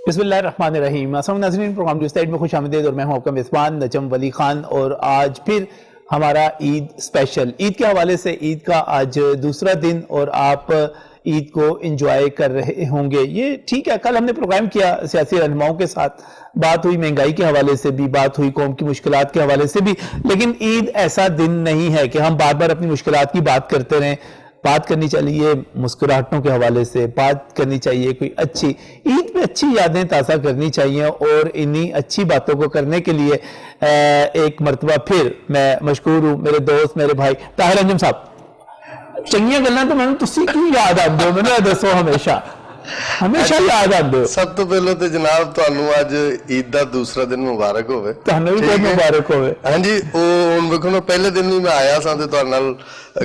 بسم اللہ الرحمن الرحیم. السلام ناظرین، پروگرام ڈیو سٹیٹ میں خوش آمدید اور میں ہوں آپ کا میزبان نجم ولی خان. اور آج پھر ہمارا عید اسپیشل، عید کے حوالے سے. عید کا آج دوسرا دن اور آپ عید کو انجوائے کر رہے ہوں گے. یہ ٹھیک ہے، کل ہم نے پروگرام کیا سیاسی رہنماؤں کے ساتھ، بات ہوئی مہنگائی کے حوالے سے بھی، بات ہوئی قوم کی مشکلات کے حوالے سے بھی. لیکن عید ایسا دن نہیں ہے کہ ہم بار بار اپنی مشکلات کی بات کرتے رہیں. بات کرنی چاہیے مسکراہٹوں کے حوالے سے، بات کرنی چاہیے کوئی اچھی عید میں اچھی یادیں تازہ کرنی چاہیے. اور انہی اچھی باتوں کو کرنے کے لیے ایک مرتبہ پھر میں مشکور ہوں میرے دوست، میرے بھائی طاہر انجم صاحب. چنگیاں گلاں تو میں نے تسی کی یاد آندے ہو، میں نے دسو ہمیشہ یاد آندے ہو. سب تو پہلو تے جناب تانوں اج عید دا دوسرا دن مبارک ہوے. تانوں بھی بہت مبارک ہوے. ہاں جی، او ہن ویکھو پہلے دن بھی میں آیا سا تے تہاڈے نال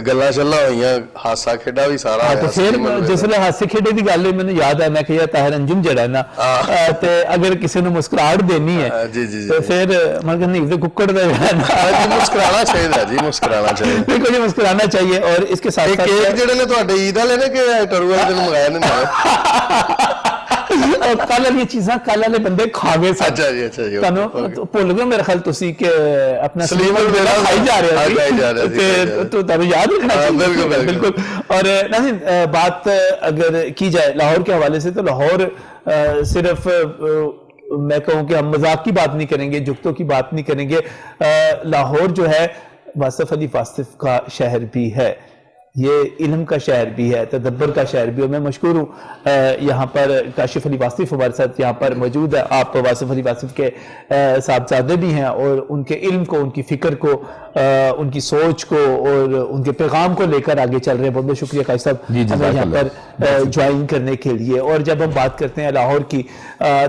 گلاں شلاں ہوئیاں، ہاسا کھیڈا بھی سارا تو آیا. پھر جسلے ہاسے کھیڈے دی گل میں یاد ہے، میں کہ طاہر انجم جڑا ہے نا، تے اگر کسی نے مسکراہٹ دینی ہے تو پھر میں کہ نہیں ککڑ دے مسکرانا چاہیے جی، مسکرانا چاہیے. بالکل جی، مسکرانا چاہیے. اور اس کے ساتھ کیک جڑے نے تہاڈے عید والے نے کہ ٹرو والے دن منگایا نے؟ کل والی چیزاں کل والے بندے کھا گئے سن. اچھا جی، اچھا جی. بھول گئے میرے خیال تسی کہ اپنا سلیور کھائی جا رہے تھے تو تمہیں یاد رکھنا چاہیے. بالکل. اور ناظرین، بات اگر کی جائے لاہور کے حوالے سے تو لاہور صرف میں کہوں کہ ہم مذاق کی بات نہیں کریں گے، جگتوں کی بات نہیں کریں گے. لاہور جو ہے واصف علی واصف کا شہر بھی ہے، یہ علم کا شہر بھی ہے، تدبر کا شہر بھی. اور میں مشکور ہوں یہاں پر کاشف علی واصف ہمارے ساتھ یہاں پر موجود ہے. آپ واصف علی واصف کے صاحبزادے بھی ہیں اور ان کے علم کو، ان کی فکر کو، ان کی سوچ کو اور ان کے پیغام کو لے کر آگے چل رہے ہیں. بہت بہت شکریہ کاشف صاحب ہمیں یہاں پر جوائن کرنے کے لیے. اور جب ہم بات کرتے ہیں لاہور کی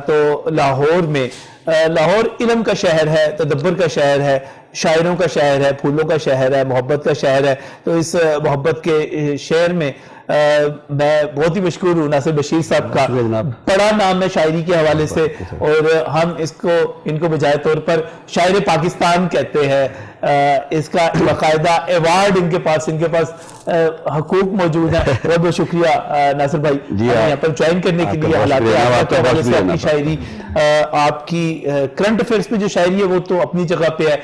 تو لاہور علم کا شہر ہے، تدبر کا شہر ہے، شاعروں کا شہر ہے، پھولوں کا شہر ہے، محبت کا شہر ہے. تو اس محبت کے شہر میں میں بہت ہی مشکور ہوں ناصر بشیر صاحب کا. بڑا نام ہے شاعری کے حوالے سے، اور ہم ان کو بجائے طور پر شاعر پاکستان کہتے ہیں. اس کا باقاعدہ ایوارڈ ان کے پاس حقوق موجود ہیں. بہت بہت شکریہ ناصر بھائی یہاں پر جوائن کرنے کے لیے. حالات کے حوالے سے آپ کی شاعری، آپ کی کرنٹ افیئرس پہ جو شاعری ہے وہ تو اپنی جگہ پہ ہے،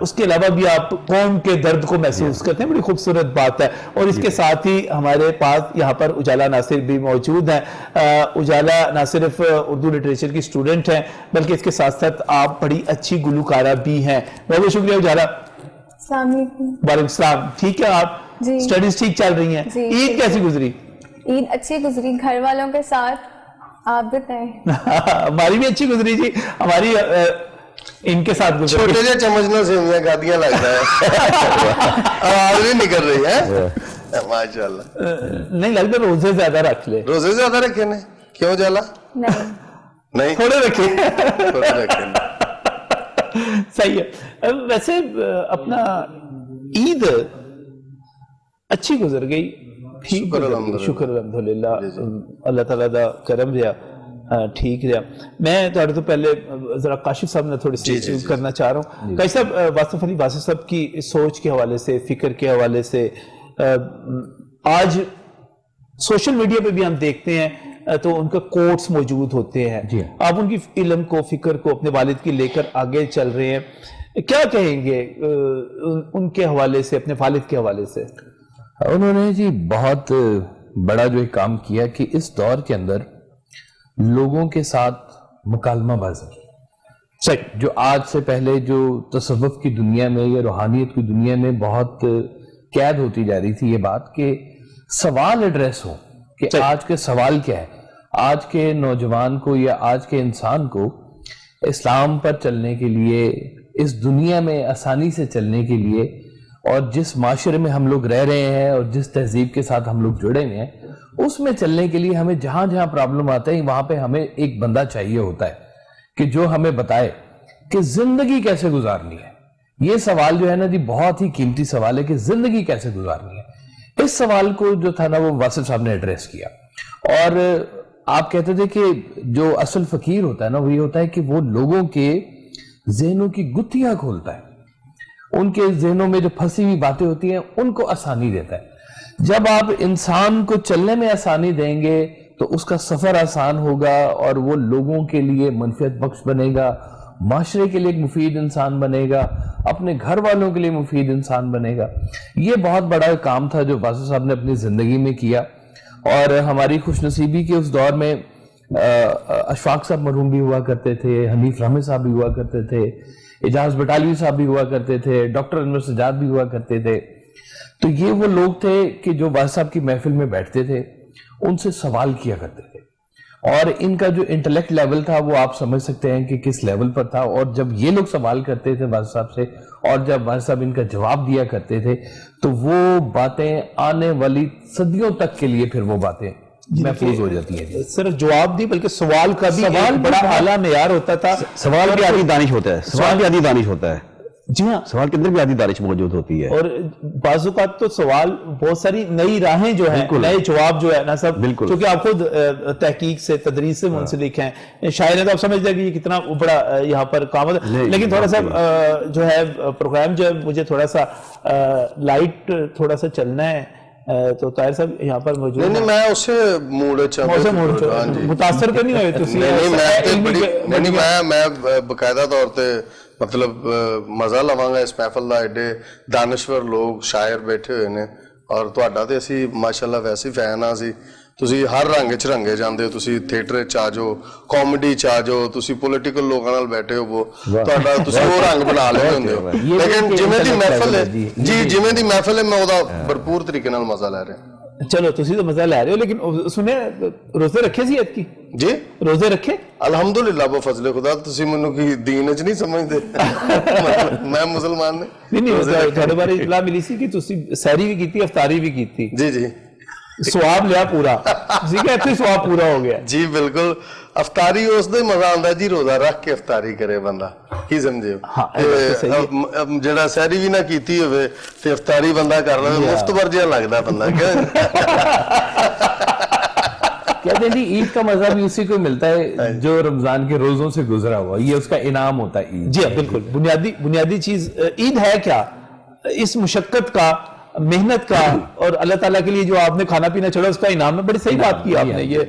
اس کے علاوہ بھی آپ قوم کے درد کو محسوس کرتے ہیں. بڑی خوبصورت بات ہے. اور اس کے ساتھ ہی ہمارے پاس یہاں پر اجالا ناصر بھی موجود ہیں. اجالا نہ صرف اردو لٹریچر کی اسٹوڈنٹ ہیں بلکہ اس کے ساتھ ساتھ آپ بڑی اچھی گلوکارہ بھی ہیں. بہت بہت شکریہ اجالا. السلام علیکم. وعلیکم السلام. ٹھیک ہے آپ؟ اسٹڈیز ٹھیک چل رہی ہیں؟ عید کیسی گزری؟ عید اچھی گزری گھر والوں کے ساتھ. آپ بتائیں. ہماری بھی اچھی گزری جی. ہماری ان کے ساتھ گزری. چھوٹے جے چمچ سے گادیاں لگتا ہے، آواز بھی نکل رہی ہے. ماشاءاللہ. نہیں لگتا روزے زیادہ رکھ لے. روزے زیادہ رکھے نے؟ کیوں جالا؟ نہیں تھوڑے رکھے. صحیح ہے. ویسے اپنا عید اچھی گزر گئی، شکر الحمدللہ. اللہ تعالیٰ دا کرم رہا، ٹھیک رہا. میں تو پہلے ذرا کاشف صاحب نے تھوڑی سی کرنا چاہ رہا ہوں. کاشف صاحب، واصف علی واصف صاحب کی سوچ کے حوالے سے، فکر کے حوالے سے، آج سوشل میڈیا پہ بھی ہم دیکھتے ہیں تو ان کا کوٹس موجود ہوتے ہیں. آپ ان کی علم کو، فکر کو اپنے والد کی لے کر آگے چل رہے ہیں. کیا کہیں گے ان کے حوالے سے، اپنے والد کے حوالے سے؟ انہوں نے جی بہت بڑا جو ایک کام کیا کہ اس دور کے اندر لوگوں کے ساتھ مکالمہ بازی، جو آج سے پہلے جو تصوف کی دنیا میں یا روحانیت کی دنیا میں بہت قید ہوتی جا رہی تھی یہ بات کہ سوال ایڈریس ہو کہ آج کے سوال کیا ہے. آج کے نوجوان کو یا آج کے انسان کو اسلام پر چلنے کے لیے، اس دنیا میں آسانی سے چلنے کے لیے، اور جس معاشرے میں ہم لوگ رہ رہے ہیں اور جس تہذیب کے ساتھ ہم لوگ جڑے ہوئے ہیں اس میں چلنے کے لیے ہمیں جہاں جہاں پرابلم آتے ہیں وہاں پہ ہمیں ایک بندہ چاہیے ہوتا ہے کہ جو ہمیں بتائے کہ زندگی کیسے گزارنی ہے. یہ سوال جو ہے نا جی بہت ہی قیمتی سوال ہے کہ زندگی کیسے گزارنی ہے. اس سوال کو جو تھا نا وہ واصف صاحب نے ایڈریس کیا. اور آپ کہتے تھے کہ جو اصل فقیر ہوتا ہے نا وہ یہ ہوتا ہے کہ وہ لوگوں کے ذہنوں کی گتھیاں کھولتا ہے، ان کے ذہنوں میں جو پھنسی ہوئی باتیں ہوتی ہیں ان کو آسانی دیتا ہے. جب آپ انسان کو چلنے میں آسانی دیں گے، تو اس کا سفر آسان ہوگا اور وہ لوگوں کے لیے منفعت بخش بنے گا, معاشرے کے لیے ایک مفید انسان بنے گا, اپنے گھر والوں کے لیے مفید انسان بنے گا. یہ بہت بڑا کام تھا جو واصف صاحب نے اپنی زندگی میں کیا. اور ہماری خوش نصیبی کے اس دور میں اشفاق صاحب مرحوم بھی ہوا کرتے تھے, حنیف رحمت صاحب بھی ہوا کرتے تھے, اعجاز بٹالوی صاحب بھی ہوا کرتے تھے, ڈاکٹر انور سجاد بھی ہوا کرتے تھے. تو یہ وہ لوگ تھے کہ جو واصف صاحب کی محفل میں بیٹھتے تھے, ان سے سوال کیا کرتے تھے, اور ان کا جو انٹلیکٹ لیول تھا وہ آپ سمجھ سکتے ہیں کہ کس لیول پر تھا. اور جب یہ لوگ سوال کرتے تھے واصف صاحب سے اور جب واصف صاحب ان کا جواب دیا کرتے تھے تو وہ باتیں آنے والی صدیوں تک کے لیے پھر وہ باتیں محفوظ ہو جاتی ہیں. صرف جواب دی بلکہ سوال کا بھی ایک بڑا اعلیٰ معیار ہوتا تھا. سوال بھی آدھی دانش ہوتا ہے, سوال بھی آدھی دانش ہوتا ہے. جی ہاں, سوال کے اندر بھی آدھی دانش موجود ہوتی ہے. اور بعض اوقات تو سوال بہت ساری نئی راہیں جو ہیں, نئے جواب جو ہے نا سب, کیونکہ آپ خود تحقیق سے تدریس سے منسلک ہیں, شاعر ہے تو آپ سمجھ جائیں کہ یہ کتنا بڑا یہاں پر کام ہے. لیکن تھوڑا سا جو ہے پروگرام جو ہے مجھے تھوڑا سا لائٹ تھوڑا سا چلنا ہے, تو طاہر صاحب یہاں پر موجود نہیں میں اسے موڑے متاثر تو نہیں ہوئے نہیں میں باقاعدہ طور تے مطلب مزہ لواں گا اس محفل دا. ایڈے دانشور لوگ شاعر بیٹھے ہوئے نے, اور تہاڈا تے اسی ماشاءاللہ ویسے فین ہاں. تسی ہر رنگ چ رنگے جاندے ہو, تسی تھیٹر چ آ جاؤ, کامیڈی چ آ جاؤ, تسی پولیٹیکل لوگاں نال بیٹھے ہو, تہاڈا تسی وہ رنگ بنا لے ہوندے ہو. لیکن جویں دی محفل ہے جی, جویں دی محفل ہے میں او دا بھرپور طریقے نال مزہ لے رہا. چلو تسی تو مزہ لے رہے ہو, لیکن سنے روزے رکھے سی عید کی؟ جی روزے رکھے الحمدللہ بو فضل خدا. تسی منو کی دین وچ نہیں سمجھدے, میں مسلمان نہیں. تھوڑے بارے اطلاع ملی سی کہ تسی سحری بھی کیتی, افطاری بھی کیتی. جی جی سواب لیا پورا, اتنے سواب پورا ہو گیا. جی بالکل. افطاری اس دا مزہ آندا جی, روزہ رکھ کے افطاری کرے بندہ, کی سمجھے ہو. جڑا سحری بھی نہ کیتی ہوئے تے افطاری بندہ کر لے, مفت ورجیا لگدا بندہ. کہتے ہیں جی عید کا مزہ بھی اسی کو ملتا ہے جو رمضان کے روزوں سے گزرا ہوا, یہ اس کا انعام ہوتا ہے عید. جی بالکل. بنیادی چیز عید ہے کیا؟ اس مشقت کا, محنت کا, اور اللہ تعالیٰ کے لیے جو آپ نے کھانا پینا چھوڑا اس کا انعام ہے. بڑی صحیح بات کی آپ نے, یہ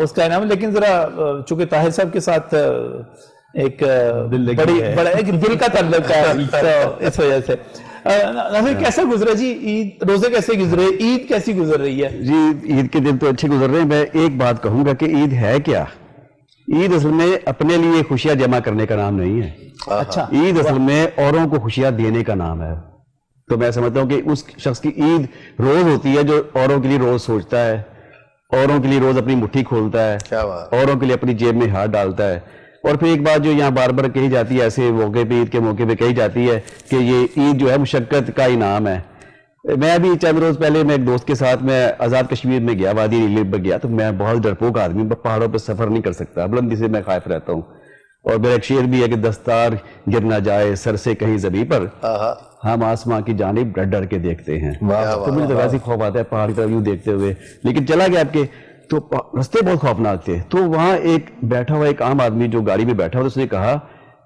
اس کا انعام ہے. لیکن ذرا چونکہ طاہر صاحب کے ساتھ ایک بڑا ایک دل کا تعلق ہے, اس وجہ سے. ناصر کیسا گزرا جی عید, روزے کیسے گزرے, عید کیسی گزر رہی ہے؟ جی عید کے دن تو اچھے گزر رہے ہیں. میں ایک بات کہوں گا کہ عید ہے کیا. عید اصل میں اپنے لیے خوشیاں جمع کرنے کا نام نہیں ہے. اچھا, عید اصل میں اوروں کو خوشیاں دینے کا نام ہے. تو میں سمجھتا ہوں کہ اس شخص کی عید روز ہوتی ہے جو اوروں کے لیے روز سوچتا ہے, اوروں کے لیے روز اپنی مٹھی کھولتا ہے, اوروں کے لیے اپنی جیب میں ہاتھ ڈالتا ہے. اور پھر ایک بات جو یہاں بار بار کہی جاتی ہے ایسے موقع پہ, عید کے موقع پہ کہی جاتی ہے کہ یہ عید جو ہے مشقت کا انعام ہے. میں ابھی چند روز پہلے میں ایک دوست کے ساتھ میں آزاد کشمیر میں گیا, وادی نیلم میں گیا. تو میں بہت ڈرپوک آدمی, پہاڑوں پہ سفر نہیں کر سکتا, بلندی سے میں خائف رہتا ہوں. اور میرا ایک شعر بھی ہے کہ دستار گر نہ جائے سر سے کہیں زمین پر, ہم آسماں کی جانب ڈر ڈر کے دیکھتے ہیں. تو مجھے تو ویسے خوف آتا ہے پہاڑ کی طرف یوں دیکھتے ہوئے. لیکن چلا گیا آپ کے تو رستے بہت خوفناک تھے. تو وہاں ایک بیٹھا ہوا ایک عام آدمی جو گاڑی میں بیٹھا ہوا, اس نے کہا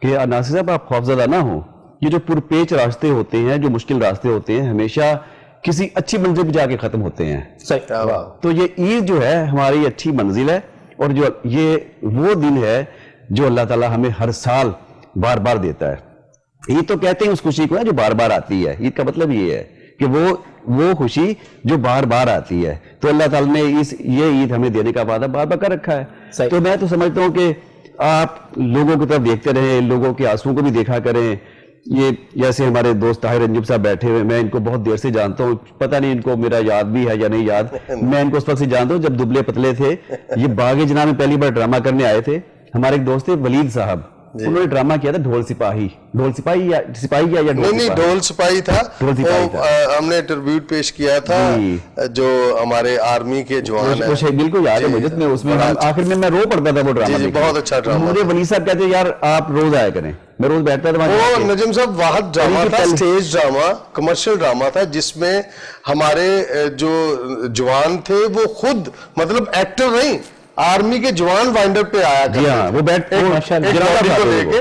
کہ ناصر صاحب آپ خوفزدہ نہ ہوں, یہ جو پرپیچ راستے ہوتے ہیں, جو مشکل راستے ہوتے ہیں, ہمیشہ کسی اچھی منزل پہ جا کے ختم ہوتے ہیں. تو یہ عید جو ہے ہماری اچھی منزل ہے, اور جو یہ وہ دن ہے جو اللہ تعالیٰ ہمیں ہر سال بار بار دیتا ہے. عید تو کہتے ہیں اس خوشی کو جو بار بار آتی ہے. عید کا مطلب یہ ہے کہ وہ خوشی جو بار بار آتی ہے. تو اللہ تعالیٰ نے یہ عید ہمیں دینے کا وعدہ بار بار کر رکھا ہے. تو میں تو سمجھتا ہوں کہ آپ لوگوں کی طرف دیکھتے رہیں, لوگوں کے آنسوؤں کو بھی دیکھا کریں. یہ جیسے ہمارے دوست طاہر انجب صاحب بیٹھے ہوئے, میں ان کو بہت دیر سے جانتا ہوں, پتہ نہیں ان کو میرا یاد بھی ہے یا نہیں یاد. میں ان کو اس وقت سے جانتا ہوں جب دبلے پتلے تھے. یہ باغ جناح میں پہلی بار ڈرامہ کرنے آئے تھے. ہمارے ایک دوست تھے ولید صاحب, انہوں نے ڈرامہ کیا تھا ڈھول سپاہی یا نہیں ڈھول سپاہی تھا. ہم نے ٹربیوٹ پیش کیا تھا جو ہمارے آرمی کے جوان ہیں. بالکل یاد ہے مجھے, اس میں آخر میں رو پڑتا تھا وہ ڈرامہ. بہت اچھا ڈرامہ. مجھے ولید صاحب کہتے یار آپ روز آیا کریں, میں روز بیٹھتا تھا. وہ نجم صاحب واحد ڈرامہ تھا, اسٹیج ڈرامہ, کمرشل ڈرامہ تھا, جس میں ہمارے جو جوان تھے وہ خود مطلب ایکٹر نہیں, آرمی کے جوان وائنڈ اپ پہ آیا کرتے. وہ بیٹھ کو لے کے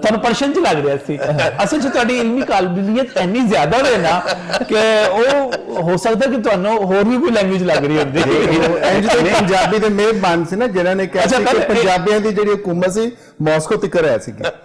ਤੁਹਾਨੂੰ ਪਰਸ਼ਨ ਚ ਲੱਗ ਰਿਹਾ ਸੀ, ਅਸਲ ਚ ਤੁਹਾਡੀ ਇਲਮੀ ਕਾਬਲੀਅਤ ਇੰਨੀ ਜ਼ਿਆਦਾ ਹੋਵੇ ਨਾ ਕਿ ਉਹ ਹੋ ਸਕਦਾ ਕਿ ਤੁਹਾਨੂੰ ਹੋਰ ਵੀ ਕੋਈ ਲੈਂਗੁਏਜ ਲੱਗ ਰਹੀ ਹੁੰਦੀ। ਇੰਜ ਤੇ ਪੰਜਾਬੀ ਦੇ ਮੇਜ਼ਬਾਨ ਸੀ ਨਾ ਜਿਨ੍ਹਾਂ ਨੇ ਕਿਹਾ ਸੀ ਕਿ ਪੰਜਾਬੀਆਂ ਦੀ ਜਿਹੜੀ ਹੁਕੂਮਤ ਸੀ ਮਾਸਕੋ ਤੱਕ ਰਹਿ ਸੀਗੀ।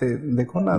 ਤੇ ਦੇਖੋ ਨਾ,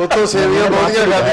ਉਹ ਤੋਂ ਸੇਵੀਆਂ ਬਹੁਤੀਆਂ ਖਾਦੇ।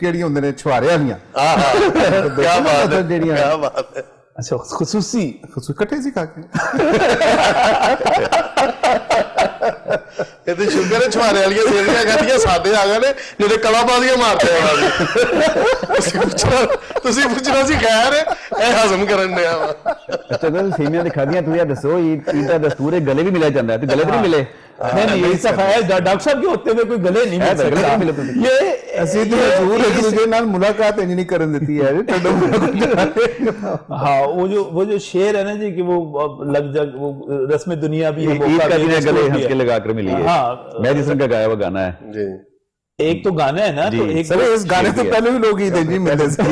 ਕਿਹੜੀਆਂ ਹੁੰਦੇ ਨੇ ਛੁਹਾਰੇ ਵਾਲੀਆਂ। ਕੀ ਬਾਤ ਹੈ, ਜਿਹੜੀਆਂ ਕੀ ਬਾਤ ਹੈ। اچھا خصوصی کٹھے سی کھا کے یہ تو شکر ہے چھوارے والی سیویاں کھادیاں سادے آ گئے نے جڑے کلا بازیاں مارتے ہیں تسی پوچھنا سی خیر ہے اے ہضم کرن دیا وا اچھا سیویاں دکھا دیا تو یار دسو عید کا دستور ہے گلے بھی ملا جاتا ہے تو گلے تو نہیں ملے نہیں یہ صفحہ ہے ڈاکٹر صاحب کے ہوتے ہوئے کوئی گلے نہیں مل سکتا یہ اسی تو حضور ایک دوسرے نال ملاقات نہیں کرن دیتی ہے ہاں وہ جو شعر ہے نا جی کہ وہ لگ جگ وہ رسم دنیا بھی ہے عید کا دن ہے گلے ہنس کے لگا کر ملی ہے ہاں میں جس کا گایا ہوا گانا ہے جی ایک تو گانا ہے نا تو ایک سر اس گانے سے پہلے بھی لوگ عید ہیں جی ملے سے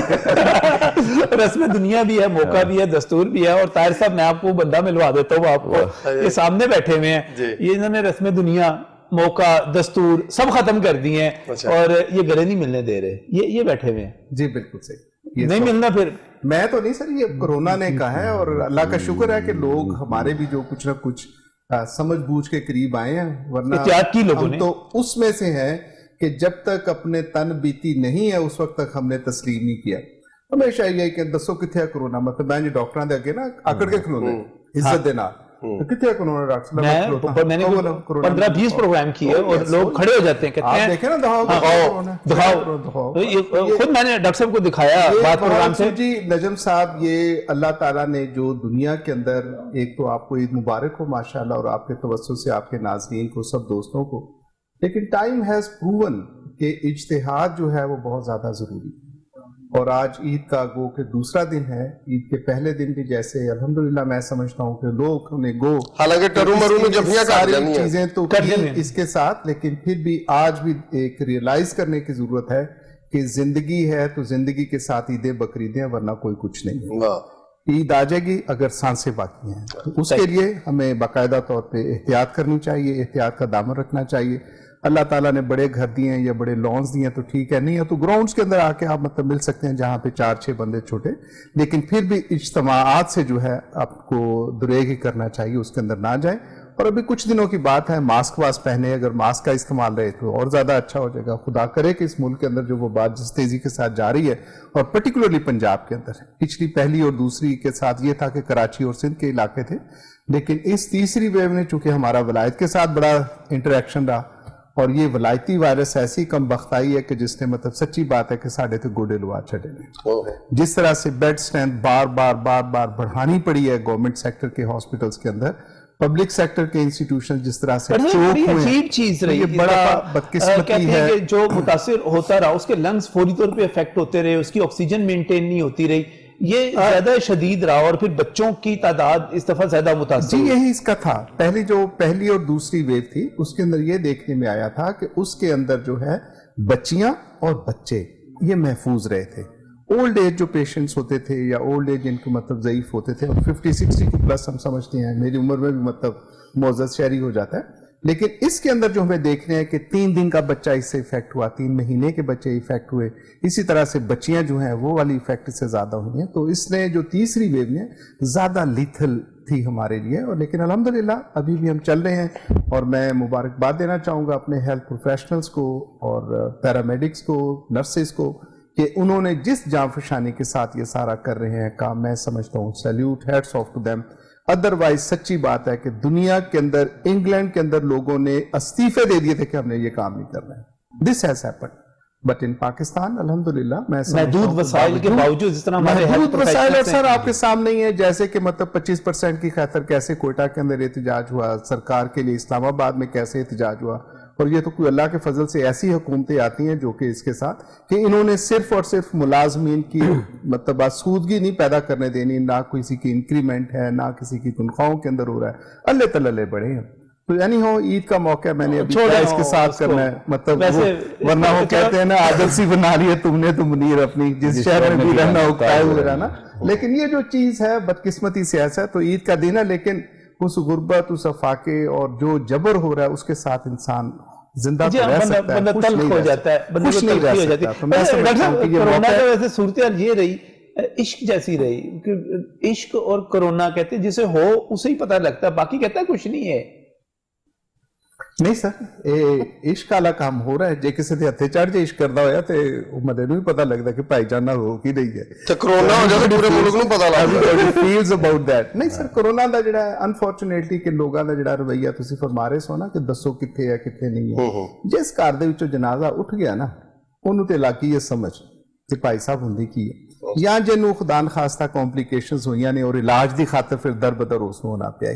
رسم دنیا بھی ہے موقع بھی ہے دستور بھی ہے اور طاہر صاحب میں آپ کو بندہ ملوا دیتا ہوں آپ کو یہ سامنے بیٹھے ہوئے ہیں یہ انہوں نے رسم دنیا موقع دستور سب ختم کر دی ہیں اور یہ گلے نہیں ملنے دے رہے یہ بیٹھے ہوئے ہیں جی بالکل صحیح نہیں ملنا پھر میں تو نہیں سر یہ کرونا نے کہا ہے اور اللہ کا شکر ہے کہ لوگ ہمارے بھی جو کچھ نہ کچھ سمجھ بوجھ کے قریب آئے ہیں ورنہ احتیاط کی لوگوں نے تو اس میں سے ہے کہ جب تک اپنے تن بیتی نہیں ہے اس وقت تک ہم نے تسلیم نہیں کیا ہمیشہ یہ کہ دسو کتنے ہے کرونا مطلب میں ڈاکٹراں دے اگے نا آکڑ کے کھلوندے عزت دے نال کتنے ہے کرونا ڈاکٹر صاحب میں نے 15-20 پروگرام کیے اور لوگ کھڑے ہو جاتے ہیں کہتے ہیں آپ دیکھیں نا دکھاؤ خود میں نے ڈاکٹر صاحب کو دکھایا بات پروگرام سے جی نجم صاحب یہ اللہ تعالیٰ نے جو دنیا کے اندر ایک تو آپ کو عید مبارک ہو ماشاءاللہ اور آپ کے توسط سے آپ کے ناظرین کو سب دوستوں کو لیکن ٹائم ہیز پروون کہ اجتہاد جو ہے وہ بہت زیادہ ضروری ہے اور آج عید کا گو کہ دوسرا دن ہے عید کے پہلے دن بھی جیسے الحمدللہ میں سمجھتا ہوں کہ لوگ نے گو حالانکہ ٹرو مرو میں جفیاں کر جانی ہیں چیزیں تو اس کے ساتھ لیکن پھر بھی آج بھی ایک ریئلائز کرنے کی ضرورت ہے کہ زندگی ہے تو زندگی کے ساتھ عیدیں بقرعیدیں ورنہ کوئی کچھ نہیں ہے عید آ جائے گی اگر سانسیں باقی ہیں تو اس کے لیے ہمیں باقاعدہ طور پہ احتیاط کرنی چاہیے احتیاط کا دامن رکھنا چاہیے اللہ تعالیٰ نے بڑے گھر دیے ہیں یا بڑے لانس دیے ہیں تو ٹھیک ہے نہیں ہے تو گراؤنڈز کے اندر آ کے آپ مطلب مل سکتے ہیں جہاں پہ 4-6 بندے چھوٹے لیکن پھر بھی اجتماعات سے جو ہے آپ کو دریغ ہی کرنا چاہیے اس کے اندر نہ جائیں اور ابھی کچھ دنوں کی بات ہے ماسک واس پہنے اگر ماسک کا استعمال رہے تو اور زیادہ اچھا ہو جائے گا خدا کرے کہ اس ملک کے اندر جو وہ بات جس تیزی کے ساتھ جاری ہے اور پرٹیکولرلی پنجاب کے اندر پچھلی پہلی اور دوسری کے ساتھ یہ تھا کہ کراچی اور سندھ کے علاقے تھے لیکن اس تیسری ویو نے چونکہ ہمارا ولایت کے ساتھ بڑا انٹریکشن رہا اور یہ ولایتی وائرس ایسی کم بختائی ہے کہ جس نے مطلب سچی بات ہے کہ ساڑھے تھے گوڑے لوا چھڑے نے جس طرح سے بیڈ سٹرینتھ بار بار بڑھانی پڑی ہے گورنمنٹ سیکٹر کے ہاسپٹلز کے اندر پبلک سیکٹر کے انسٹیٹیوشن جس طرح سے چوک ہوئے عجیب چیز رہی یہ بڑا بدقسمتی ہے کہ جو متاثر ہوتا رہا اس کے لنگز فوری طور پہ افیکٹ ہوتے رہے اس کی آکسیجن مینٹین نہیں ہوتی رہی یہ زیادہ شدید رہا اور پھر بچوں کی تعداد اس دفعہ زیادہ متاثر جی یہی اس کا تھا پہلی اور دوسری ویو تھی اس کے اندر یہ دیکھنے میں آیا تھا کہ اس کے اندر جو ہے بچیاں اور بچے یہ محفوظ رہے تھے اولڈ ایج جو پیشنٹس ہوتے تھے یا اولڈ ایج جن کو مطلب ضعیف ہوتے تھے اور 50-60 کو پلس ہم سمجھتے ہیں میری عمر میں بھی مطلب معزز شہری ہو جاتا ہے لیکن اس کے اندر جو ہمیں دیکھنے ہیں کہ 3 دن کا بچہ اس سے ایفیکٹ ہوا 3 مہینے کے بچے ایفیکٹ ہوئے اسی طرح سے بچیاں جو ہیں وہ والی ایفیکٹ سے زیادہ ہوئی ہیں تو اس نے جو تیسری ویو نے زیادہ لیتھل تھی ہمارے لیے اور لیکن الحمدللہ ابھی بھی ہم چل رہے ہیں اور میں مبارکباد دینا چاہوں گا اپنے ہیلتھ پروفیشنلز کو اور پیرامیڈکس کو نرسز کو کہ انہوں نے جس جانفشانی کے ساتھ یہ سارا کر رہے ہیں کام میں سمجھتا ہوں salute hats of two them otherwise سچی بات ہے کہ دنیا کے اندر انگلینڈ کے اندر لوگوں نے استعفے دے دیے تھے کہ ہم نے یہ کام نہیں کرنا ہے this has happened but in Pakistan الحمدللہ محدود وسائل کے باوجود جس طرح ہمارے محدود وسائل اور سر آپ کے سامنے ہی ہے جیسے کہ مطلب 25% کی خاطر کیسے کوئٹہ کے اندر احتجاج ہوا سرکار کے لیے اسلام آباد میں کیسے احتجاج ہوا اور یہ تو کوئی اللہ کے فضل سے ایسی حکومتیں آتی ہیں جو کہ اس کے ساتھ کہ انہوں نے صرف اور صرف ملازمین کی مطلب آسودگی نہیں پیدا کرنے دینی نہ کسی کی انکریمنٹ ہے نہ کسی کی تنخواہوں کے اندر ہو رہا ہے اللہ تللے بڑے ہیں تو یعنی ہو عید کا موقع میں نے ابھی اس کے ساتھ کرنا ہے مطلب ورنہ وہ کہتے ہیں نا عادت سی بنا لی ہے تم نے تو منیر اپنی جس شہر میں بھی رہنا ہو کائے ہوئے رہنا لیکن یہ جو چیز ہے بدقسمتی سے ایسا ہے تو عید کا دن ہے لیکن اس غربت اس افاقے اور جو جبر ہو رہا ہے اس کے ساتھ انسان زندہ تو رہ سکتا ہے بندہ تلخ ہو جاتا ہے خوش نہیں رہ سکتا تو میں سمجھتا ہوں کہ یہ کرونا موقع کا ویسے صورتحال یہ رہی عشق جیسی رہی کہ عشق اور کرونا کہتے ہیں جسے ہو اسے ہی پتہ لگتا ہے باقی کہتا ہے کچھ نہیں ہے ਨਹੀਂ ਸਰ, ਇਹ ਇਸ਼ਕ ਵਾਲਾ ਕੰਮ ਹੋ ਰਿਹਾ ਹੈ। ਜੇ ਕਿਸੇ ਦੇ ਹੱਥੇ ਚੜ ਜੇ ਇਸ਼ਕ ਕਰਦਾ ਹੋਇਆ ਤੇ ਉਹ ਬੰਦੇ ਨੂੰ ਵੀ ਪਤਾ ਲੱਗਦਾ ਕਿ ਭਾਈਜਾਨ ਨਾਲ ਹੋ ਕੀ ਰਹੀ ਹੈ, ਤੇ ਕਰੋਨਾ ਹੋ ਜਾਵੇ ਪੂਰੇ ਮੁਲਕ ਨੂੰ ਪਤਾ ਲੱਗਦਾ ਫੀਲਸ ਅਬਾਊਟ ਦੈਟ। ਨਹੀਂ ਸਰ, ਕਰੋਨਾ ਦਾ ਜਿਹੜਾ ਅਨਫੋਰਚੂਨੇਟਲੀ ਕਿ ਲੋਕਾਂ ਦਾ ਜਿਹੜਾ ਰਵੱਈਆ ਤੁਸੀਂ ਫਰਮਾ ਰਹੇ ਸੋ ਨਾ ਕਿ ਦੱਸੋ ਕਿੱਥੇ ਹੈ ਕਿੱਥੇ ਨਹੀਂ ਹੈ, ਜਿਸ ਘਰ ਦੇ ਵਿੱਚੋਂ ਜਨਾਜ਼ਾ ਉੱਠ ਗਿਆ ਨਾ ਉਹਨੂੰ ਤੇ ਲੱਗੀ ਇਹ ਸਮਝ ਕਿ ਭਾਈ ਸਾਹਿਬ ਹੁੰਦੀ ਕੀ ਹੈ, ਜਾਂ ਜਿਹਨੂੰ ਖੁਦਾ ਨ ਖਾਸਤਾ ਕੰਪਲਿਕੇਸ਼ਨਸ ਹੋਈਆਂ ਨੇ ਔਰ ਇਲਾਜ ਦੀ ਖਾਤਰ ਫਿਰ ਦਰ ਬਦਰ ਉਸ ਨੂੰ ਹੋਣਾ ਪਿਆ,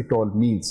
it all means।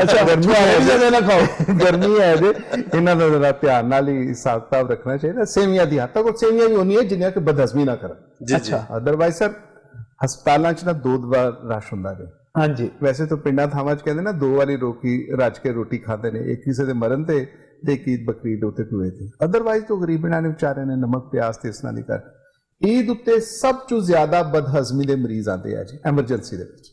ਅੱਛਾ, ਜ਼ਿਆਦਾ ਨਾ ਖਾਓ, ਗਰਮੀ ਹੈ ਜੇ ਇਹਨਾਂ ਦਾ ਜ਼ਰਾ ਧਿਆਨ ਨਾਲ ਹੀ ਹਿਸਾਬ ਕਿਤਾਬ ਰੱਖਣਾ ਚਾਹੀਦਾ। ਸੇਵੀਆਂ ਦੀ ਹੱਦ ਤੱਕ ਉਹ ਸੇਵੀਆਂ ਵੀ ਹੋਣੀ ਹੈ ਜਿੰਨੀਆਂ ਕਿ ਬਦਹਜ਼ਮੀ ਨਾ ਕਰਨ। ਅੱਛਾ, ਅਦਰਵਾਈਜ਼ ਸਰ ਹਸਪਤਾਲਾਂ 'ਚ ਨਾ 2 ਵਾਰ ਰਸ਼ ਹੁੰਦਾ ਹੈ। ਹਾਂਜੀ, ਵੈਸੇ ਤਾਂ ਪਿੰਡਾਂ ਥਾਵਾਂ 'ਚ ਕਹਿੰਦੇ ਨਾ 2 ਵਾਰੀ ਰੱਜ ਕੇ ਰੋਟੀ ਖਾਂਦੇ ਨੇ, ਇੱਕ ਕਿਸੇ ਦੇ ਮਰਨ ਤੇ ਇੱਕ ਈਦ ਬਕਰੀਦ ਉੱਤੇ ਟੂਏ ਤੇ। ਅਦਰਵਾਈਜ਼ ਤਾਂ ਗਰੀਬਾਂ ਨੇ ਵਿਚਾਰਿਆਂ ਨੇ ਨਮਕ ਪਿਆਜ਼ ਤੇ ਇਸ ਤਰ੍ਹਾਂ ਦੀ ਕਰ। ਈਦ ਉੱਤੇ ਸਭ ਤੋਂ ਜ਼ਿਆਦਾ ਬਦਹਜ਼ਮੀ ਦੇ ਮਰੀਜ਼ ਆਉਂਦੇ ਆ ਜੀ ਐਮਰਜੈਂਸੀ ਦੇ ਵਿੱਚ।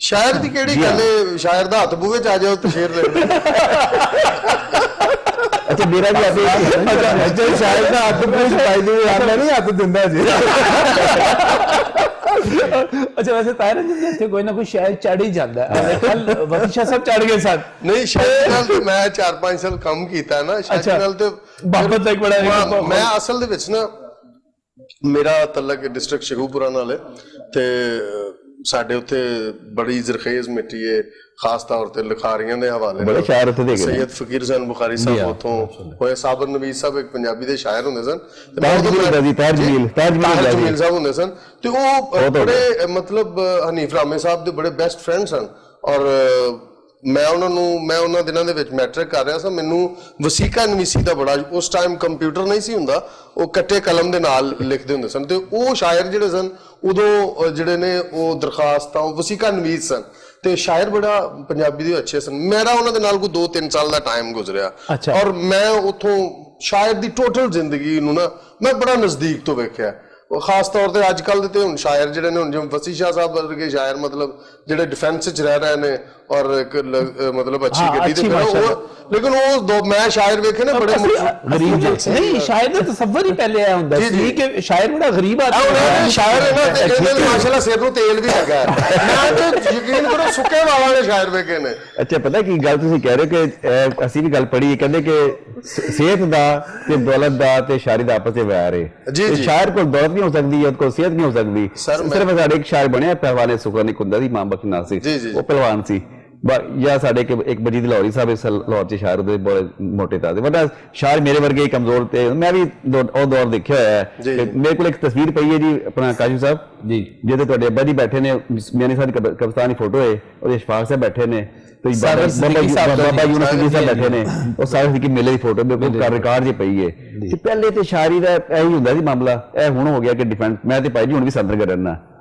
ਸ਼ਾਇਰ ਦੀ ਕਿਹੜੀ ਗੱਲ ਹੈ, ਸ਼ਾਇਰ ਦਾ ਹੱਥ ਬੂਹੇ ਚ ਆ ਜਾਓ ਤੇ ਸ਼ੇਰ ਲਿਖ ਦੇ। ਅੱਛਾ ਮੇਰਾ ਵੀ ਅੱਛਾ ਸ਼ਾਇਦ ਦਾ ਹੱਥ ਪੂਛ ਪਾਈ ਦੇ ਯਾਰ ਮੈਂ ਨਹੀਂ ਹੱਥ ਦਿੰਦਾ ਜੀ। ਅੱਛਾ ਵੈਸੇ ਤਾਹਿਰ ਜੀ ਇੱਥੇ ਕੋਈ ਨਾ ਕੋਈ ਸ਼ਾਇਰ ਚੜ ਹੀ ਜਾਂਦਾ ਹੈ, ਕੱਲ ਵਤੀਸ਼ਾ ਸਾਹਿਬ ਚੜ ਗਏ ਸਨ। ਨਹੀਂ ਸ਼ਾਇਰ ਨਾਲ ਤੇ ਮੈਂ 4-5 ਸਾਲ ਕੰਮ ਕੀਤਾ ਨਾ, ਸ਼ਾਇਰ ਨਾਲ ਤੇ ਬਾਬਤ ਦਾ ਇੱਕ ਬੜਾ ਮੈਂ ਅਸਲ ਦੇ ਵਿੱਚ ਨਾ ਮੇਰਾ ਤਲਕ ਡਿਸਟ੍ਰਿਕਟ ਸ਼ੇਖੂਪੁਰਾ ਨਾਲ ਹੈ ਤੇ ਸਾਡੇ ਉੱਥੇ ਬੜੀ ਜ਼ਰਖੇਜ਼ ਮਿੱਟੀ ਹੈ, ਖਾਸ ਤੌਰ ਤੇ ਲਿਖਾਰੀਆਂ ਦੇ ਹਵਾਲੇ ਬੜੇ ਸ਼ਾਇਰ ਉੱਥੇ ਦੇ ਗਏ ਸੈਯਦ ਫਕੀਰ ਹੁਸੈਨ ਬੁਖਾਰੀ ਸਾਹਿਬ ਉੱਥੋਂ ਹੋਏ, ਸਾਬਰ ਨਵੀਜ਼ ਸਾਹਿਬ ਇੱਕ ਪੰਜਾਬੀ ਦੇ ਸ਼ਾਇਰ ਹੁੰਦੇ ਸਨ, ਤਾਜ ਜਮੀਲ ਸਾਹਿਬ ਹੁੰਦੇ ਸਨ ਤੇ ਉਹ ਬੜੇ ਮਤਲਬ ਹਨੀਫ ਰਾਮੇ ਸਾਹਿਬ ਦੇ ਬੜੇ ਬੈਸਟ ਫਰੈਂਡ ਸਨ। ਔਰ ਮੈਂ ਉਹਨਾਂ ਦਿਨਾਂ ਦੇ ਵਿੱਚ ਮੈਟ੍ਰਿਕ ਕਰ ਰਿਹਾ ਸਾਂ, ਮੈਨੂੰ ਵਸੀਕਾ ਨਵੀਸੀ ਦਾ ਬੜਾ, ਉਸ ਟਾਈਮ ਕੰਪਿਊਟਰ ਨਹੀਂ ਸੀ ਹੁੰਦਾ, ਉਹ ਕੱਟੇ ਕਲਮ ਦੇ ਨਾਲ ਲਿਖਦੇ ਹੁੰਦੇ ਸਨ ਤੇ ਉਹ ਸ਼ਾਇਰ ਜਿਹੜੇ ਸਨ ਉਦੋਂ ਜਿਹੜੇ ਨੇ ਉਹ ਦਰਖਾਸਤਾਂ ਵਸੀਕਾ ਨਵੀਸ ਸਨ ਤੇ ਸ਼ਾਇਰ ਬੜਾ ਪੰਜਾਬੀ ਦੇ ਅੱਛੇ ਸਨ। ਮੇਰਾ ਉਹਨਾਂ ਦੇ ਨਾਲ ਕੋਈ 2-3 ਸਾਲ ਦਾ ਟਾਈਮ ਗੁਜ਼ਰਿਆ ਔਰ ਮੈਂ ਉੱਥੋਂ ਸ਼ਾਇਰ ਦੀ ਟੋਟਲ ਜ਼ਿੰਦਗੀ ਨੂੰ ਨਾ ਮੈਂ ਬੜਾ ਨਜ਼ਦੀਕ ਤੋਂ ਵੇਖਿਆ। ਖਾਸ ਤੌਰ ਤੇ ਅੱਜ ਕੱਲ ਦੇ ਤੇ ਹੁਣ ਸ਼ਾਇਰ ਜਿਹੜੇ ਨੇ, ਹੁਣ ਜਿਵੇਂ ਵਸੀ ਸ਼ਾਹ ਸਾਹਿਬ ਵਰਗੇ ਸ਼ਾਇਰ ਮਤਲਬ ਜਿਹੜੇ ਡਿਫੈਂਸ 'ਚ ਰਹਿ ਰਹੇ ਨੇ ਔਰ ਇੱਕ ਮਤਲਬ ਅੱਛੀ ਗੱਡੀ ਤੇ ਲੇਕਿਨ ਉਹ ਮੈਂ ਸ਼ਾਇਰ ਵੇਖੇ ਨੇ ਬੜੇ ਗਰੀਬ ਨਹੀਂ, ਸ਼ਾਇਰ ਦਾ ਤਸੱਵਰ ਹੀ ਪਹਿਲੇ ਆਇਆ ਹੁੰਦਾ ਸੀ ਕਿ ਸ਼ਾਇਰ ਬੜਾ ਗਰੀਬ ਆਦਮੀ ਸ਼ਾਇਰ ਹੈ ਨਾ, ਇਹਦੇ ਮਾਸ਼ਾਅੱਲਾ ਸਿਰ ਨੂੰ ਤੇਲ ਵੀ ਲੱਗਾ ਮੈਂ ਤੇ ਯਕੀਨ ਕਰੋ ਸੁੱਕੇ ਵਾਲਾਂ ਦੇ ਸ਼ਾਇਰ ਵੇਖੇ ਨੇ। ਅੱਛਾ ਪਤਾ ਕੀ ਗੱਲ ਤੁਸੀਂ ਕਹਿ ਰਹੇ ਕਿ ਅਸੀਂ ਵੀ ਗੱਲ ਪੜ੍ਹੀ ਹੈ, ਕਹਿੰਦੇ ਕਿ ਸਿਹਤ ਦਾ ਤੇ ਦੌਲਤ ਦਾ ਤੇ ਸ਼ਾਇਰੀ ਦਾ ਆਪਸ ਵਿੱਚ ਵੈਰ ਹੈ। ਸ਼ਾਇਰ ਕੋਲ ਦੌਲਤ ਨਹੀਂ ਹੋ ਸਕਦੀ, ਉਹਦੇ ਕੋਲ ਸਿਹਤ ਨਹੀਂ ਹੋ ਸਕਦੀ। ਸਿਰਫ ਸਾਡੇ ਇੱਕ ਸ਼ਾਇਰ ਬਣਿਆ ਪਹਿਲਵਾਨ ਸੁਖਰਾਨੀ ਕੁੰਦਾ ਦੀ, ਇਮਾਮ ਬਖਸ਼ ਨਾਮ ਸੀ, ਉਹ ਪਹਿਲਵਾਨ ਸੀ। ਜਾਂ ਸਾਡੇ ਇੱਕ ਮਜੀਦ ਲਾਹੌਰੀ ਸਾਹਿਬ ਇਸ ਲਾਹੌਰ ਚ ਸ਼ਾਇਰ ਦੇ ਬੜੇ ਮੋਟੇ ਤਾਜ਼ੇ, ਬਟ ਸ਼ਾਇਰ ਮੇਰੇ ਵਰਗੇ ਕਮਜ਼ੋਰ ਤੇ ਮੈਂ ਵੀ ਉਹ ਦੌਰ ਦੇਖਿਆ ਹੋਇਆ ਹੈ। ਮੇਰੇ ਕੋਲ ਇੱਕ ਤਸਵੀਰ ਪਈ ਹੈ ਜੀ ਆਪਣਾ ਕਾਸ਼ੀ ਸਾਹਿਬ ਜੀ, ਜਿਹਦੇ ਤੁਹਾਡੇ ਅੱਬਾ ਜੀ ਬੈਠੇ ਨੇ, ਮਿਆਨੀ ਸਾਹਿਬ ਦੀ ਕਬਰਸਤਾਨ ਦੀ ਫੋਟੋ ਹੈ, ਉਹਦੇ ਇਸ਼ਫਾਕ ਸਾਹਿਬ ਬੈਠੇ ਨੇ, ਬਾਬਾ ਯੂਨਸ ਜੀ ਸਾਹਿਬ ਬੈਠੇ ਨੇ, ਉਹ ਸਾਰੇ ਸਿੱਕੀ ਮੇਲੇ ਦੀ ਫੋਟੋ ਰਿਕਾਰਡ ਜੀ ਪਈ ਹੈ। ਤੇ ਪਹਿਲੇ ਤੇ ਸ਼ਾਇਰੀ ਦਾ ਇਹੀ ਹੁੰਦਾ ਸੀ ਮਾਮਲਾ, ਇਹ ਹੁਣ ਹੋ ਗਿਆ ਕਿ ਡਿਫੈਂਸ। ਮੈਂ ਤੇ ਭਾਈ ਜੀ ਹੁਣ ਵੀ ਸੰਦਰ ਕਰ ਰਹਿਣਾ,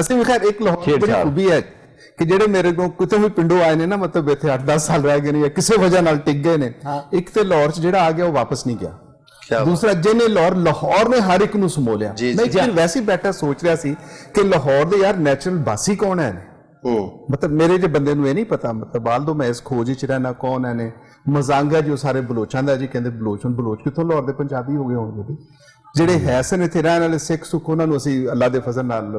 ਅਸੀਂ ਖੈਰ ਇੱਕ ਲਾਹੌਰ ਦੀ ਬੜੀ ਖੂਬੀ ਹੈ ਕਿ ਜਿਹੜੇ ਮੇਰੇ ਕੋਲ ਕਿਤੇ ਵੀ ਪਿੰਡੋਂ ਆਏ ਨੇ ਨਾ, ਮਤਲਬ ਇੱਥੇ 8-10 ਸਾਲ ਰਹਿ ਗਏ ਨੇ ਜਾਂ ਕਿਸੇ ਵਜ੍ਹਾ ਨਾਲ ਟਿਕ ਗਏ ਨੇ, ਇੱਕ ਤੇ ਲਾਹੌਰ 'ਚ ਜਿਹੜਾ ਆ ਗਿਆ ਉਹ ਵਾਪਸ ਨਹੀਂ ਗਿਆ, ਦੂਸਰਾ ਜਿਹਨੇ ਲਾਹੌਰ ਨੇ ਹਰ ਇੱਕ ਨੂੰ ਸਮੋ ਲਿਆ। ਮੈਂ ਇੱਕ ਦਿਨ ਵੈਸੇ ਹੀ ਬੈਠਾ ਸੋਚ ਰਿਹਾ ਸੀ ਕਿ ਲਾਹੌਰ ਦੇ ਯਾਰ ਨੈਚੁਰਲ ਬਾਸੀ ਕੌਣ ਹੈ ਨੇ, ਮਤਲਬ ਮੇਰੇ ਜੇ ਬੰਦੇ ਨੂੰ ਇਹ ਨਹੀਂ ਪਤਾ, ਮਤਲਬ ਬਾਲ ਦੋ ਮੈਂ ਇਸ ਖੋਜ ਵਿੱਚ ਰਹਿਣਾ ਕੌਣ ਹੈ ਨੇ। ਮਜ਼ਾਂਗਾ ਜੋ ਸਾਰੇ ਬਲੋਚਾਂ ਦਾ ਜੀ ਕਹਿੰਦੇ, ਬਲੋਚ ਕਿੱਥੋਂ, ਲਾਹੌਰ ਦੇ ਪੰਜਾਬੀ ਹੋ ਗਏ ਹੋਣਗੇ ਜਿਹੜੇ ਹੈ ਸਨ ਇੱਥੇ ਰਹਿਣ ਵਾਲੇ ਸਿੱਖ ਸੁੱਖ, ਉਹਨਾਂ ਨੂੰ ਅਸੀਂ ਅੱਲਾ ਦੇ ਫਜ਼ਲ ਨਾਲ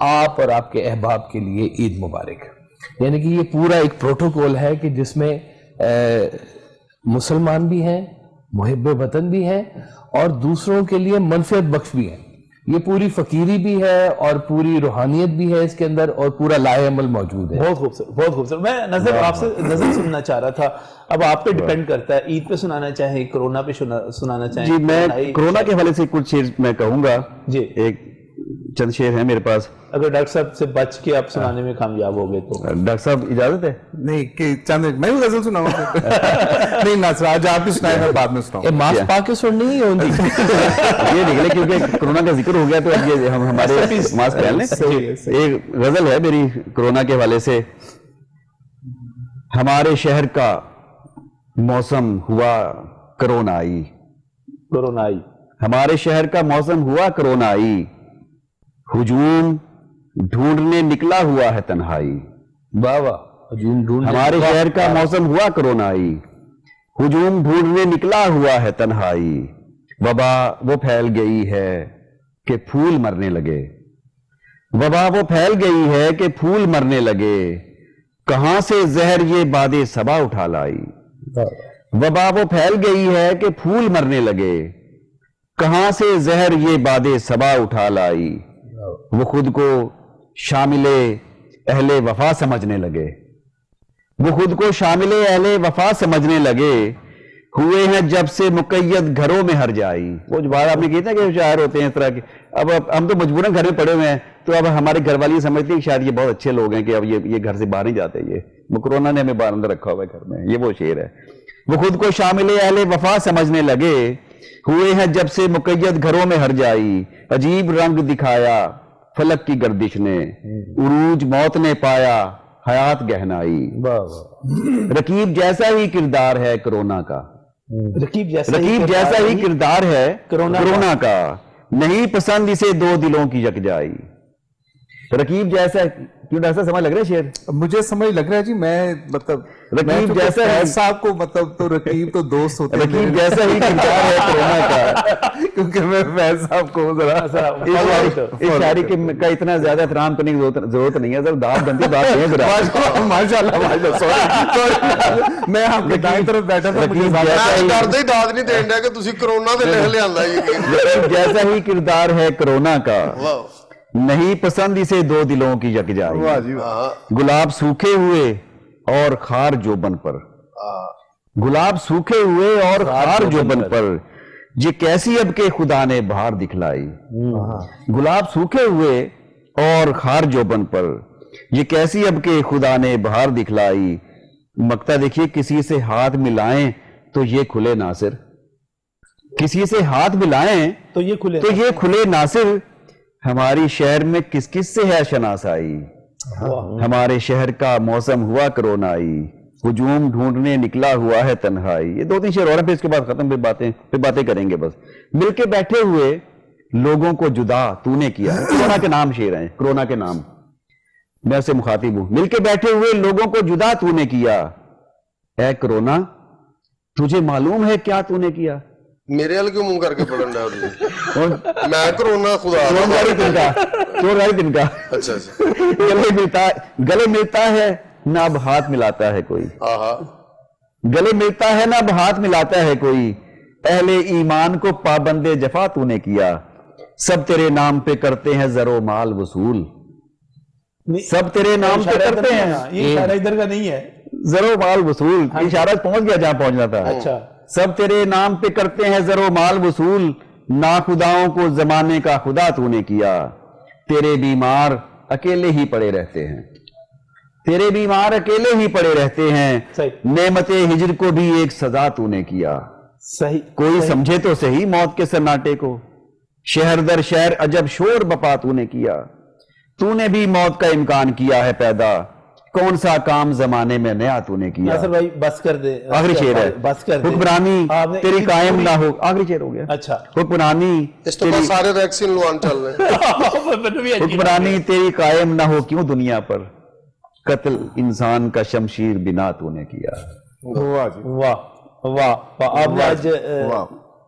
آپ اور آپ کے احباب کے لیے عید مبارک. یعنی کہ یہ پورا ایک پروٹوکول ہے کہ جس میں مسلمان بھی ہیں, محب وطن بھی ہیں, اور دوسروں کے لیے منفعت بخش بھی ہیں. یہ پوری فقیری بھی ہے اور پوری روحانیت بھی ہے اس کے اندر, اور پورا لائے عمل موجود ہے. بہت خوبصورت, بہت خوبصورت. میں نظر آپ سے نظر سننا چاہ رہا تھا, اب آپ پہ ڈیپینڈ کرتا ہے, عید پہ سنانا چاہیں, کرونا پہ سنانا چاہیں. جی میں کرونا کے حوالے سے کچھ شعر میں کہوں گا. جی ایک چند شعر ہیں میرے پاس. اگر ڈاکٹر صاحب سے بچ کے آپ سنانے میں کامیاب ہو گئے تو. ڈاکٹر صاحب اجازت ہے؟ نہیں کہ چند میں بھی غزل سناؤں نہیں ناصر, آج آپ بھی سنائیں, میں بعد میں سناؤں. ماسک پا کے سننی ہی ہوگی. یہ نکلے کیونکہ کرونا کا ذکر ہو گیا تو اب یہ ہم ہمارے ماسک پہن لیں. ایک غزل ہے میری کرونا کے حوالے سے. ہمارے شہر کا موسم ہوا کرونائی, کورونائی. ہمارے شہر کا موسم ہوا کرونائی, ہجوم ڈھونڈنے نکلا ہوا ہے تنہائی. واہ واہ. ہمارے شہر کا موسم ہوا کرونائی, ہجوم ڈھونڈنے نکلا ہوا ہے تنہائی. وبا وہ پھیل گئی ہے کہ پھول مرنے لگے, وبا وہ پھیل گئی ہے کہ پھول مرنے لگے. کہاں سے زہر یہ باد صبا اٹھا لائی. وبا وہ پھیل گئی ہے کہ پھول مرنے لگے. کہاں سے زہر یہ باد صبا اٹھا لائی. وہ خود کو شامل اہل وفا سمجھنے لگے, وہ خود کو شامل اہل وفا سمجھنے لگے. ہوئے ہیں جب سے مقید گھروں میں ہر جائی. وہ جو بات آپ نے کی تھا کہ شاعر ہوتے ہیں اس طرح کے, اب ہم تو مجبوراً گھر میں پڑے ہوئے ہیں, تو اب ہمارے گھر والی سمجھتے ہیں کہ شاید یہ بہت اچھے لوگ ہیں کہ اب یہ گھر سے باہر نہیں جاتے. یہ کرونا نے ہمیں باہر اندر رکھا ہوا ہے گھر میں. یہ وہ شعر ہے. وہ خود کو شامل اہل وفا سمجھنے لگے, ہوئے ہیں جب سے مقید گھروں میں ہر جائی. عجیب رنگ دکھایا فلک کی گردش نے, عروج موت نے پایا حیات گہنائی. رقیب جیسا ہی کردار ہے کرونا کا, رقیب جیسا ہی کردار ہے کرونا کا. نہیں پسند اسے دو دلوں کی یکجائی. رقیب جیسا, کیوں ایسا سمجھ لگ رہا ہے شعر؟ مجھے سمجھ لگ رہا ہے جی. میں مطلب رقیب جیسا فیض صاحب کو مطلب تو رقیب تو دوست ہوتے ہیں. رقیب جیسا ہی کردار ہے کرونا کا, کیونکہ میں فیض صاحب کو ذرا اس شاعری کا اتنا زیادہ احترام کرنے کی ضرورت نہیں ہے. ذرا داد بندی بات ہے ذرا. ماشاءاللہ میں آپ کے دائیں طرف بیٹھا تھا, ڈرتے ہی داد نہیں دین رہا کہ تسی کرونا دے لکھ لیاندا. رقیب جیسا ہی کردار ہے کرونا کا, نہیں پسند اسے دو دلوں کی یکجائی. گلاب سوکھے ہوئے اور خار جوبن پر, گلاب سوکھے ہوئے اور خار جوبن پر, یہ کیسی اب کہ خدا نے بہار دکھلائی. گلاب سوکھے ہوئے اور خار جوبن پر, یہ کیسی اب کہ خدا نے بہار دکھلائی. مقطع دیکھیے, کسی سے ہاتھ ملائیں تو یہ کھلے ناصر, کسی سے ہاتھ ملائیں تو یہ کھلے ناصر. ہماری شہر میں کس کس سے ہے شناسائی. ہمارے شہر کا موسم ہوا کرونائی, ہجوم ڈھونڈنے نکلا ہوا ہے تنہائی. یہ دو تین شعر اور ہیں, پھر اس کے بعد ختم, پھر باتیں کریں گے. بس مل کے بیٹھے ہوئے لوگوں کو جدا تو نے کیا. کرونا کے نام شعر ہیں, کرونا کے نام, میں اسے مخاطب ہوں. مل کے بیٹھے ہوئے لوگوں کو جدا تو نے کیا. اے کرونا تجھے معلوم ہے کیا تو نے کیا. میرے حل کیوں منہ کر کے پڑھن ڈا میں کرونا خدا چور دن کا. اچھا اچھا. گلے ملتا ہے نہ اب ہاتھ ملاتا ہے کوئی, گلے ملتا ہے نہ اب ہاتھ ملاتا ہے کوئی. اہل ایمان کو پابند جفا تو نے کیا. سب تیرے نام پہ کرتے ہیں زر و مال وصول, سب تیرے نام پہ کرتے ہیں. یہ اشارہ ادھر کا نہیں ہے, زر و مال وصول اشارہ پہنچ گیا جہاں پہنچنا تھا. اچھا. سب تیرے نام پہ کرتے ہیں زر و مال وصول, ناخداؤں کو زمانے کا خدا تو نے کیا. تیرے بیمار اکیلے ہی پڑے رہتے ہیں, تیرے بیمار اکیلے ہی پڑے رہتے ہیں. نعمت ہجر کو بھی ایک سزا تو نے کیا. صحیح. کوئی سمجھے تو صحیح موت کے سناٹے کو, شہر در شہر عجب شور بپا تو نے کیا. تو نے بھی موت کا امکان کیا ہے پیدا, کون سا کام زمانے میں نیا تو نے کیا. ناصر بھائی بس کر دے, آخری شعر ہے. بس کر دے. حکمرانی تیری قائم نہ ہو, آخری شعر ہو گیا. اچھا. حکمرانی اس تو سارے ویکسین لوان چل رہے ہیں. حکمرانی تیری قائم نہ ہو کیوں دنیا پر, قتل انسان کا شمشیر بنا تو نے کیا. واہ واہ واہ. آپ نے آج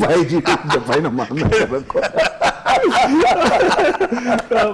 ਭਾਈ ਜੀ ਜੱਫਾ ਹੀ ਨਾ ਮਾਰਨਾ ਰੱਖੋ।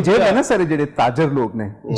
ਜੇ ਹੈ ਨਾ ਸਾਰੇ ਜਿਹੜੇ ਤਾਜਰ ਲੋਕ ਨੇ,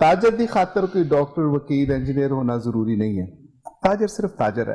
ਤਾਜਰ ਦੀ ਖਾਤਰ ਕੋਈ ਡਾਕਟਰ ਵਕੀਲ ਇੰਜੀਨੀਅਰ ਹੋਣਾ ਜ਼ਰੂਰੀ ਨਹੀਂ ਹੈ। ਤਾਜਰ ਸਿਰਫ ਤਾਜਰ ਹੈ।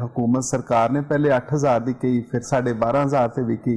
ਹਕੂਮਤ ਸਰਕਾਰ ਨੇ ਪਹਿਲੇ 8000 ਦੀ ਕਹੀ, ਫਿਰ 12500 ਤੇ ਵਿਕੀ।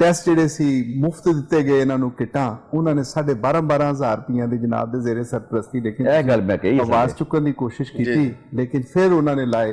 ਟੈਸਟ ਜਿਹੜੇ ਸੀ ਮੁਫਤ ਦਿੱਤੇ ਗਏ ਇਹਨਾਂ ਨੂੰ ਕਿਟਾਂ, ਉਹਨਾਂ ਨੇ 12500 ਰੁਪਈਆਂ ਦੀ ਜਨਾਬ ਦੇ ਜ਼ੇਰੇ ਸਰਪ੍ਰਸਤੀ ਲੇਕਿਨ ਇਹ ਗੱਲ ਮੈਂ ਕਹੀ ਆਵਾਜ਼ ਚੁੱਕਣ ਦੀ ਕੋਸ਼ਿਸ਼ ਕੀਤੀ, ਲੇਕਿਨ ਫਿਰ ਉਹਨਾਂ ਨੇ ਲਾਏ।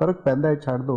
ਫਰਕ ਪੈਂਦਾ ਹੈ, ਛੱਡ ਦੋ।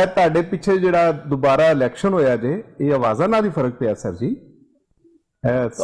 ਇਹ ਤੁਹਾਡੇ ਪਿੱਛੇ ਜਿਹੜਾ ਦੁਬਾਰਾ ਇਲੈਕਸ਼ਨ ਹੋਇਆ ਜੇ, ਇਹ ਆਵਾਜ਼ਾਂ ਨਾਲ ਹੀ ਫਰਕ ਪਿਆ ਸਰ ਜੀ।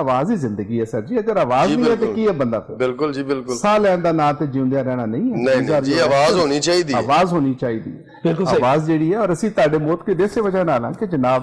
ਆਵਾਜ਼ ਹੀ ਜ਼ਿੰਦਗੀ ਹੈ ਸਰ ਜੀ। ਅਗਰ ਆਵਾਜ਼ ਨਹੀਂ ਹੈ ਤੇ ਕੀ ਹੈ ਬੰਦਾ ਫਿਰ? ਬਿਲਕੁਲ ਜੀ ਬਿਲਕੁਲ। ਸਾਹ ਲੈਣ ਦਾ ਨਾਂ ਤੇ ਜਿਉਂਦਿਆਂ ਰਹਿਣਾ ਨਹੀਂ ਹੈ। ਨਹੀਂ ਜੀ, ਆਵਾਜ਼ ਹੋਣੀ ਚਾਹੀਦੀ ਹੈ। ਆਵਾਜ਼ ਹੋਣੀ ਚਾਹੀਦੀ ਹੈ, ਬਿਲਕੁਲ ਸਹੀ। ਆਵਾਜ਼ ਜਿਹੜੀ ਹੈ। ਔਰ ਅਸੀਂ ਤੁਹਾਡੇ ਮੌਤ ਕੇ ਦੇਸੇ ਵਜ੍ਹਾ ਨਾਲ ਕਿ ਜਨਾਬ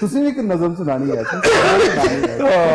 ਤੁਸੀਂ ਵੀ ਇੱਕ ਨਜ਼ਮ ਸੁਣਾਣੀ ਹੈ।